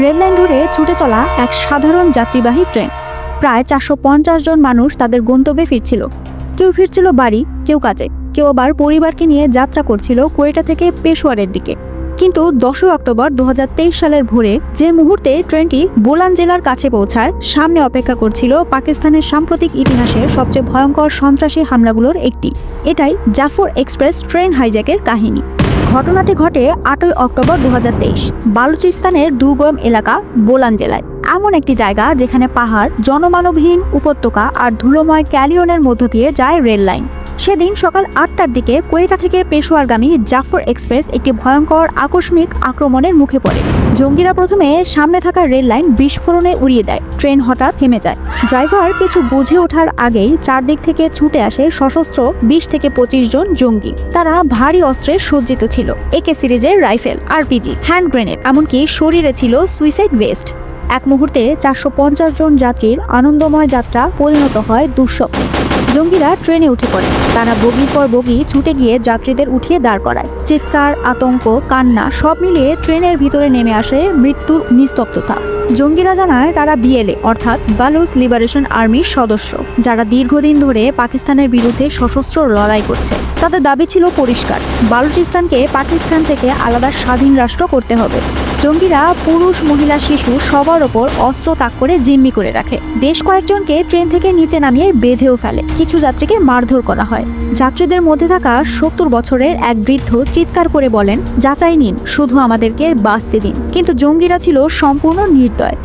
Rail line ধরে ছুটে চলা এক সাধারণ যাত্রীবাহী ট্রেন। প্রায় 450 জন মানুষ তাদের গন্তব্যে ফিরছিল। কেউ ফিরছিল বাড়ি, কেউ কাজে, কেউ আবার পরিবারকে নিয়ে যাত্রা করছিল কোয়েটা থেকে পেশোয়ারের দিকে। কিন্তু 10 অক্টোবর 2023 সালের ভোরে যে মুহূর্তে ট্রেনটি বোলান জেলার কাছে পৌঁছায়, সামনে অপেক্ষা করছিল পাকিস্তানের সাম্প্রতিক ইতিহাসের সবচেয়ে ভয়ঙ্কর সন্ত্রাসী হামলাগুলোর একটি। এটাই জাফর এক্সপ্রেস ট্রেন হাইজ্যাকের কাহিনী। ঘটনাটি ঘটে 8 অক্টোবর 2023 বালুচিস্তানের দুর্গম এলাকা বোলান জেলায়, এমন একটি জায়গা যেখানে পাহাড়, জনমানবহীন উপত্যকা আর ধুলোময় ক্যানিয়নের মধ্য দিয়ে যায় রেল লাইন। সেদিন সকাল 8টার দিকে কোয়েটা থেকে পেশোয়ারগামী জাফর এক্সপ্রেস একটি ভয়ঙ্কর আকস্মিক আক্রমণের মুখে পড়ে। জঙ্গিরা প্রথমে সামনে থাকা রেল লাইন বিস্ফোরণে উড়িয়ে দেয়। ট্রেন হঠাৎ থেমে যায়। ড্রাইভার কিছু বুঝে ওঠার আগেই চারদিক থেকে ছুটে আসে সশস্ত্র 20 থেকে 25 জন জঙ্গি। তারা ভারী অস্ত্রে সজ্জিত ছিল, একে সিরিজের রাইফেল, আরপিজি, হ্যান্ড গ্রেনেড, এমনকি শরীরে ছিল সুইসাইড ভেস্ট। এক মুহূর্তে 450 জন যাত্রীর আনন্দময় যাত্রা পরিণত হয় দুঃস্বপ্নে। জঙ্গিরা ট্রেনে উঠে পড়ে। তারা বগির পর বগি ছুটে গিয়ে যাত্রীদের উঠিয়ে দাঁড় করায়। চিৎকার, আতঙ্ক, কান্না সব মিলিয়ে ট্রেনের ভিতরে নেমে আসে মৃত্যুর নিস্তব্ধতা। জঙ্গিরা জানায় তারা বিএলএ অর্থাৎ বালুচ লিবারেশন আর্মির সদস্য, যারা দীর্ঘদিন ধরে পাকিস্তানের বিরুদ্ধে সশস্ত্র লড়াই করছে। তাদের দাবি ছিল পরিষ্কার, বালুচিস্তানকে পাকিস্তান থেকে আলাদা স্বাধীন রাষ্ট্র করতে হবে। জঙ্গিরা পুরুষ, মহিলা, শিশু সবার ওপর অস্ত্র তাক করে জিম্মি করে রাখে। বেশ কয়েকজনকে ট্রেন থেকে নিচে নামিয়ে বেঁধেও ফেলে। কিছু যাত্রীকে মারধর করা হয়। যাত্রীদের মধ্যে থাকা 70 বছরের এক বৃদ্ধ চিৎকার করে বলেন, যাচাই নিন, শুধু আমাদেরকে বাঁচতে দিন। কিন্তু জঙ্গিরা ছিল সম্পূর্ণ নির্দয়।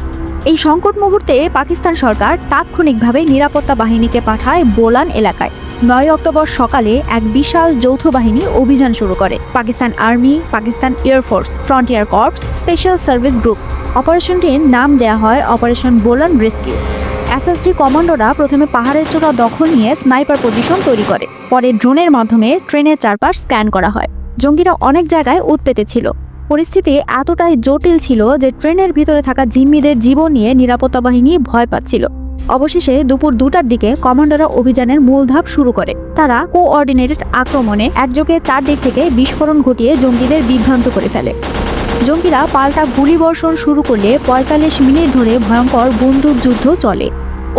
এই সংকট মুহূর্তে পাকিস্তান সরকার তাৎক্ষণিকভাবে নিরাপত্তা বাহিনীকে পাঠায় বোলান এলাকায়। 9 অক্টোবর সকালে এক বিশাল যৌথ বাহিনী অভিযান শুরু করে। Pakistan army, Pakistan air force, frontier corps, special service group. অপারেশনটির নাম দেয়া হয় অপারেশন বোলান রেস্কিউ। এসএসজি কমান্ডোরা প্রথমে পাহাড়ের চূড়া দখল নিয়ে স্নাইপার পজিশন তৈরি করে। পরে ড্রোনের মাধ্যমে ট্রেনের চারপাশ স্ক্যান করা হয়। জঙ্গিরা অনেক জায়গায় উৎপেতে ছিল। পরিস্থিতি এতটাই জটিল ছিল যে ট্রেনের ভিতরে থাকা জিম্মিদের জীবন নিয়ে নিরাপত্তা বাহিনী ভয় পাচ্ছিল। অবশেষে দুপুর 2টার দিকে কমান্ডোরা অভিযানের মূল ধাপ শুরু করে। তারা কোঅর্ডিনেটেড আক্রমণে একযোগে চারদিক থেকে বিস্ফোরণ ঘটিয়ে জঙ্গিদের বিভ্রান্ত করে ফেলে। জঙ্গিরা পাল্টা গুলিবর্ষণ শুরু করলে 45 মিনিট ধরে ভয়ঙ্কর বন্দুক যুদ্ধ চলে।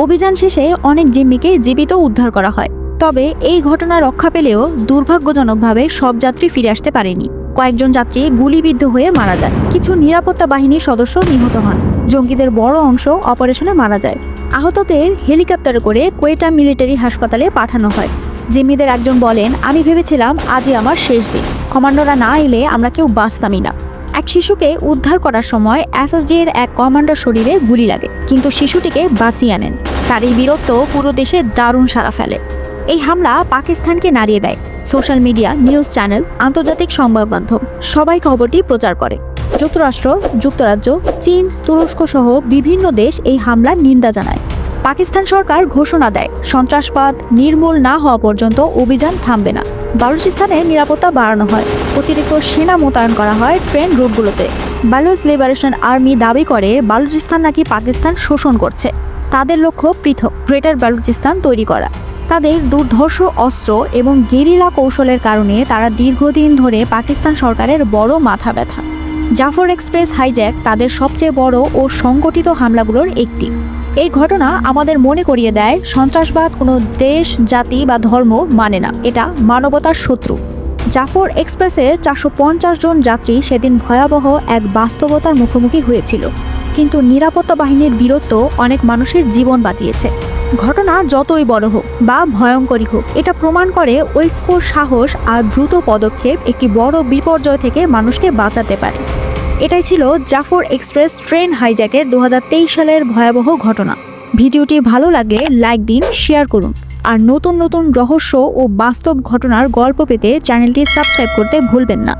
অভিযান শেষে অনেক জিম্মিকে জীবিত উদ্ধার করা হয়। তবে এই ঘটনা রক্ষা পেলেও দুর্ভাগ্যজনকভাবে সব যাত্রী ফিরে আসতে পারেনি। কয়েকজন যাত্রী গুলিবিদ্ধ হয়ে মারা যায়। কিছু নিরাপত্তা বাহিনীর সদস্য নিহত হন। জঙ্গিদের বড় অংশ অপারেশনে মারা যায়। আহতদের হেলিকপ্টারে করে কোয়েটা মিলিটারি হাসপাতালে পাঠানো হয়। জিম্মিদের একজন বলেন, আমি ভেবেছিলাম আজই আমার শেষ দিন। কমান্ডোরা না এলে আমরা কেউ বাঁচতামই না। এক শিশুকে উদ্ধার করার সময় এসএসজি এর এক কমান্ডার শরীরে গুলি লাগে, কিন্তু শিশুটিকে বাঁচিয়ে আনেন। তার এই বীরত্ব পুরো দেশে দারুণ সাড়া ফেলে। এই হামলা পাকিস্তানকে নাড়িয়ে দেয়। সোশ্যাল মিডিয়া, নিউজ চ্যানেল, আন্তর্জাতিক সংবাদ মাধ্যম সবাই খবরটি প্রচার করে। যুক্তরাষ্ট্র, যুক্তরাজ্য, চীন, তুরস্ক সহ বিভিন্ন দেশ এই হামলার নিন্দা জানায়। পাকিস্তান সরকার ঘোষণা দেয়, সন্ত্রাসবাদ নির্মূল না হওয়া পর্যন্ত অভিযান থামবে না। বালুচিস্তানে নিরাপত্তা বাড়ানো হয়। অতিরিক্ত সেনা মোতায়েন করা হয় ট্রেন রুটগুলোতে। বালুচ লিবারেশন আর্মি দাবি করে বালুচিস্তান নাকি পাকিস্তান শোষণ করছে। তাদের লক্ষ্য পৃথক গ্রেটার বালুচিস্তান তৈরি করা। তাদের দুর্ধর্ষ অস্ত্র এবং গেরিলা কৌশলের কারণে তারা দীর্ঘদিন ধরে পাকিস্তান সরকারের বড় মাথা ব্যথা। জাফর এক্সপ্রেস হাইজ্যাক তাদের সবচেয়ে বড় ও সংগঠিত হামলাগুলোর একটি। এই ঘটনা আমাদের মনে করিয়ে দেয়, সন্ত্রাসবাদ কোনো দেশ, জাতি বা ধর্ম মানে না, এটা মানবতার শত্রু। জাফর এক্সপ্রেসের 450 জন যাত্রী সেদিন ভয়াবহ এক বাস্তবতার মুখোমুখি হয়েছিল, কিন্তু নিরাপত্তা বাহিনীর বীরত্ব অনেক মানুষের জীবন বাঁচিয়েছে। ঘটনা যতই বড় হোক বা ভয়ঙ্করই হোক, এটা প্রমাণ করে ঐক্য, সাহস আর দ্রুত পদক্ষেপ একটি বড় বিপর্যয় থেকে মানুষকে বাঁচাতে পারে। এটাই ছিল জাফর এক্সপ্রেস ট্রেন হাইজ্যাকের 2023 সালের ভয়াবহ ঘটনা। ভিডিওটি ভালো লাগলে লাইক দিন, শেয়ার করুন। আর নতুন নতুন রহস্য ও বাস্তব ঘটনার গল্প পেতে চ্যানেলটি সাবস্ক্রাইব করতে ভুলবেন না।